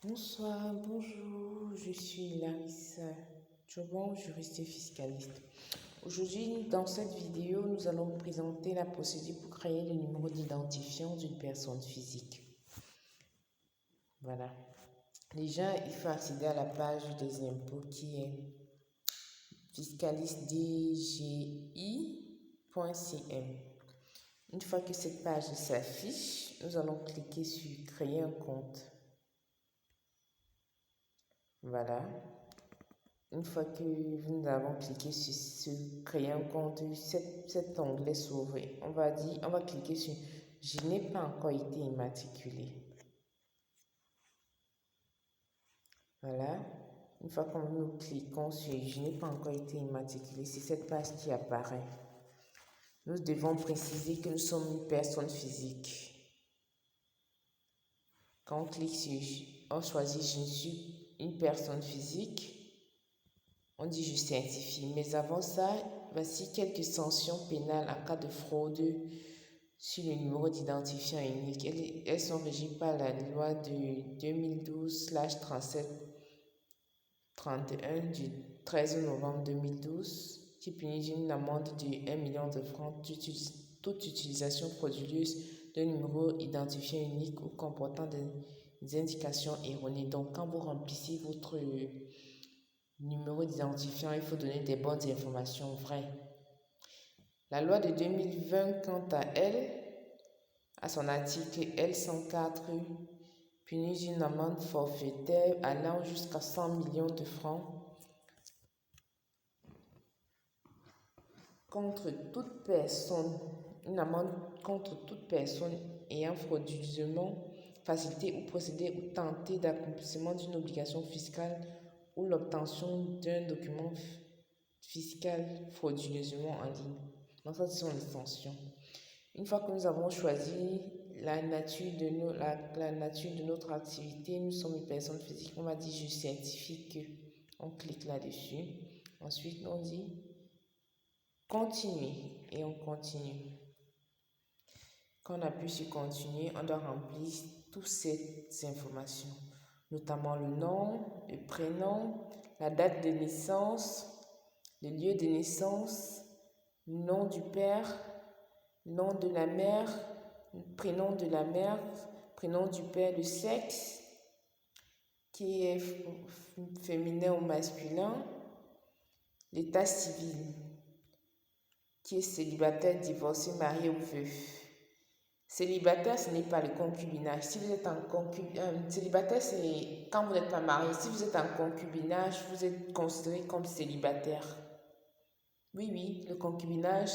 Bonsoir, bonjour, je suis Larissa Chobon, juriste et fiscaliste. Aujourd'hui, dans cette vidéo, nous allons vous présenter la procédure pour créer le numéro d'identifiant d'une personne physique. Voilà. Déjà, il faut accéder à la page des impôts qui est fiscalistedgi.cm. Une fois que cette page s'affiche, nous allons cliquer sur créer un compte. Voilà. Une fois que nous avons cliqué sur créer un compte, cet onglet s'ouvre. On va cliquer sur je n'ai pas encore été immatriculé. Voilà. Une fois que nous cliquons sur je n'ai pas encore été immatriculé, c'est cette page qui apparaît. Nous devons préciser que nous sommes une personne physique. Quand on clique sur, on choisit je suis une personne physique. On dit je certifie, mais avant ça, voici quelques sanctions pénales en cas de fraude sur le numéro d'identifiant unique. Elles sont régies par la loi de 2012/3731 du 13 novembre 2012 qui punit d'une amende de 1 million de francs toute utilisation frauduleuse d'un numéro identifiant unique ou comportant des indications erronées. Donc, quand vous remplissez votre numéro d'identifiant, il faut donner des bonnes informations vraies. La loi de 2020, quant à elle, à son article L104, punit d'une amende forfaitaire allant jusqu'à 100 millions de francs contre toute personne, une amende contre toute personne ayant frauduleusement facilité ou procédé ou tenté d'accomplissement d'une obligation fiscale ou l'obtention d'un document fiscal frauduleusement en ligne. Donc ça, ce sont les sanctions. Une fois que nous avons choisi la nature de notre activité, nous sommes une personne physique, on va dire je certifie que, on clique là-dessus. Ensuite, on dit continuer et on continue. Quand on appuie sur continuer, on doit remplir toutes ces informations, notamment le nom, le prénom, la date de naissance, le lieu de naissance, le nom du père, nom de la mère, prénom de la mère, prénom du père, le sexe, qui est féminin ou masculin, l'état civil, qui est célibataire, divorcé, marié ou veuf. Célibataire, ce n'est pas le concubinage. Si vous êtes en célibataire, c'est quand vous n'êtes pas marié. Si vous êtes en concubinage, vous êtes considéré comme célibataire. Oui, le concubinage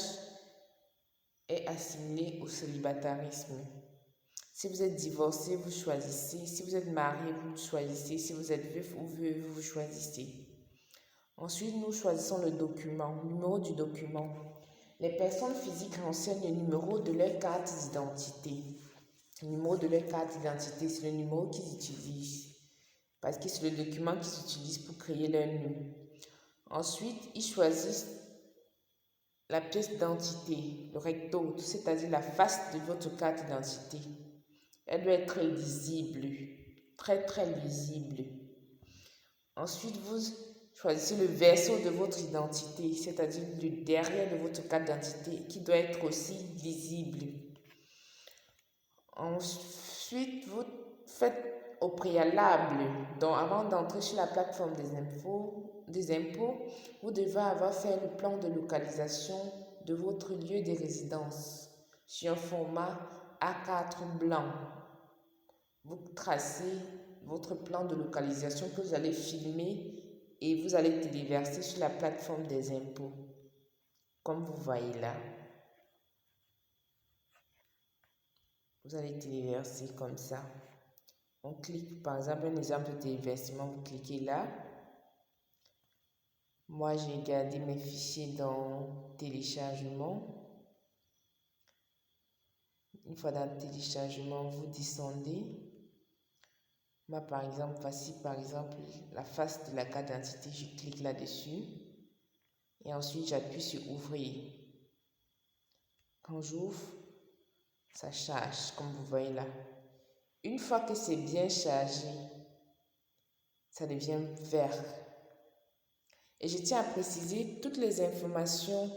est assimilé au célibatarisme. Si vous êtes divorcé, vous choisissez. Si vous êtes marié, vous choisissez. Si vous êtes veuf ou veuve, vous choisissez. Ensuite, nous choisissons le document, le numéro du document. Les personnes physiques renseignent le numéro de leur carte d'identité. Le numéro de leur carte d'identité, c'est le numéro qu'ils utilisent. Parce que c'est le document qu'ils utilisent pour créer leur NUM. Ensuite, ils choisissent la pièce d'identité, le recto, c'est-à-dire la face de votre carte d'identité. Elle doit être très lisible, très lisible. Ensuite, vous choisissez le verso de votre identité, c'est-à-dire le derrière de votre carte d'identité qui doit être aussi lisible. Ensuite, vous faites au préalable, donc avant d'entrer sur la plateforme des impôts, vous devez avoir fait le plan de localisation de votre lieu de résidence sur un format A4 blanc. Vous tracez votre plan de localisation que vous allez filmer et vous allez téléverser sur la plateforme des impôts. Comme vous voyez là, vous allez téléverser comme ça. On clique, par exemple, un exemple de téléversement, vous cliquez là. Moi, j'ai gardé mes fichiers dans téléchargement. Une fois dans le téléchargement, vous descendez. Moi, par exemple, voici par exemple la face de la carte d'identité. Je clique là-dessus. Et ensuite, j'appuie sur ouvrir. Quand j'ouvre, ça charge, comme vous voyez là. Une fois que c'est bien chargé, ça devient vert. Et je tiens à préciser, toutes les informations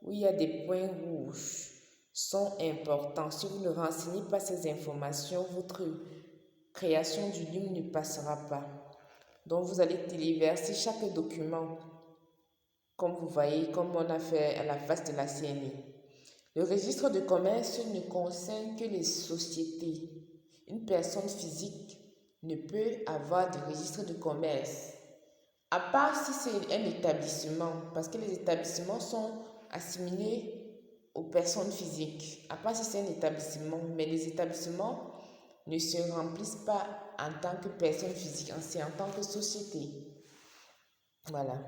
où il y a des points rouges sont importants. Si vous ne renseignez pas ces informations, votre création du LUM ne passera pas. Donc, vous allez téléverser chaque document, comme vous voyez, comme on a fait à la face de la CNI. Le registre de commerce ne concerne que les sociétés. Une personne physique ne peut avoir de registre de commerce, à part si c'est un établissement, parce que les établissements sont assimilés aux personnes physiques, à part si c'est un établissement, mais les établissements ne se remplissent pas en tant que personne physique, c'est en tant que société. Voilà.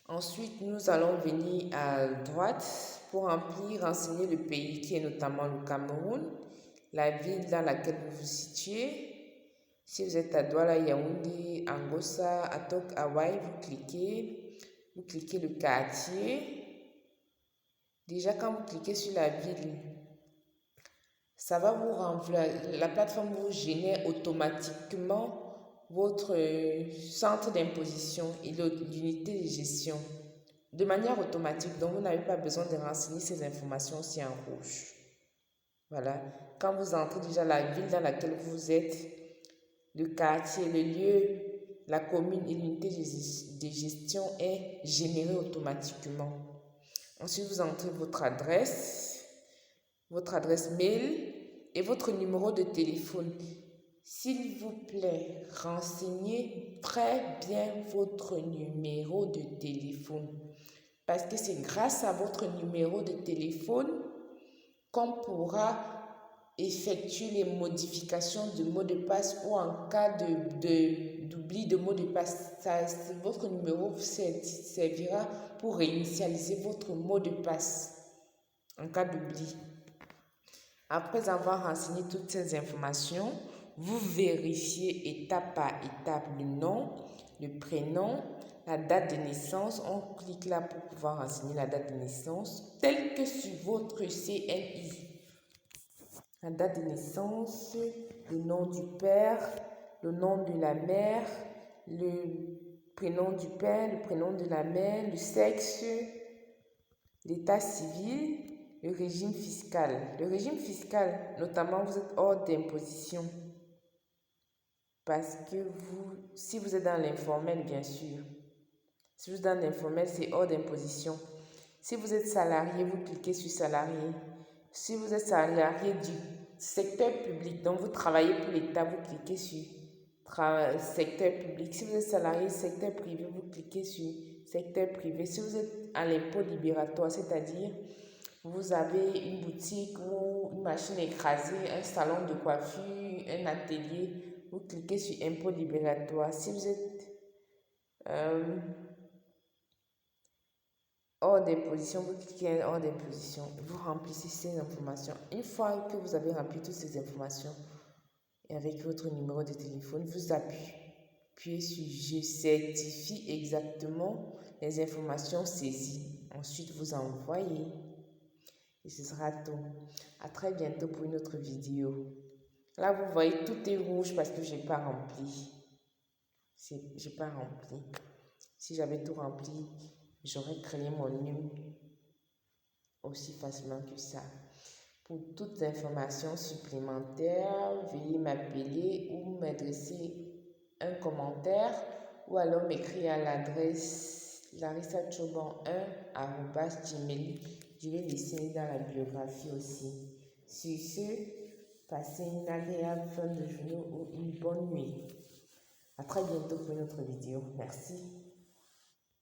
Ensuite, nous allons venir à droite pour remplir, renseigner le pays qui est notamment le Cameroun, la ville dans laquelle vous vous situez. Si vous êtes à Douala, Yaoundé, Angossa, Atok, Hawaï, vous cliquez le quartier. Déjà, quand vous cliquez sur la ville, ça va vous renvoyer, la plateforme vous génère automatiquement votre centre d'imposition et l'unité de gestion de manière automatique. Donc, vous n'avez pas besoin de renseigner ces informations aussi en rouge. Voilà. Quand vous entrez déjà la ville dans laquelle vous êtes, le quartier, le lieu, la commune et l'unité de gestion est générée automatiquement. Ensuite, vous entrez votre adresse mail et votre numéro de téléphone. S'il vous plaît, renseignez très bien votre numéro de téléphone parce que c'est grâce à votre numéro de téléphone qu'on pourra effectuer les modifications de mot de passe ou en cas d'oubli de mot de passe. Votre numéro vous servira pour réinitialiser votre mot de passe en cas d'oubli. Après avoir renseigné toutes ces informations, vous vérifiez étape par étape le nom, le prénom, la date de naissance. On clique là pour pouvoir renseigner la date de naissance telle que sur votre CNI. La date de naissance, le nom du père, le nom de la mère, le prénom du père, le prénom de la mère, le sexe, l'état civil, le régime fiscal. Le régime fiscal, notamment, vous êtes hors d'imposition. Parce que si vous êtes dans l'informel, bien sûr. Si vous êtes dans l'informel, c'est hors d'imposition. Si vous êtes salarié, vous cliquez sur salarié. Si vous êtes salarié du secteur public, donc vous travaillez pour l'État, vous cliquez sur secteur public. Si vous êtes salarié secteur privé, vous cliquez sur secteur privé. Si vous êtes à l'impôt libératoire, c'est-à-dire vous avez une boutique ou une machine écrasée, un salon de coiffure, un atelier, vous cliquez sur impôt libératoire. Si vous êtes hors d'imposition, vous cliquez hors d'imposition, vous remplissez ces informations. Une fois que vous avez rempli toutes ces informations et avec votre numéro de téléphone, vous appuyez sur je certifie exactement les informations saisies. Ensuite, vous envoyez et ce sera tout. À très bientôt pour une autre vidéo. Là, vous voyez, tout est rouge parce que je n'ai pas rempli. J'ai pas rempli. Si j'avais tout rempli, j'aurais créé mon NUM aussi facilement que ça. Pour toutes informations supplémentaires, veuillez m'appeler ou m'adresser un commentaire ou alors m'écrire à l'adresse larissachoban1@gmail. Je vais laisser dans la biographie aussi. Sur ce, passez une agréable fin de journée ou une bonne nuit. À très bientôt pour une autre vidéo. Merci.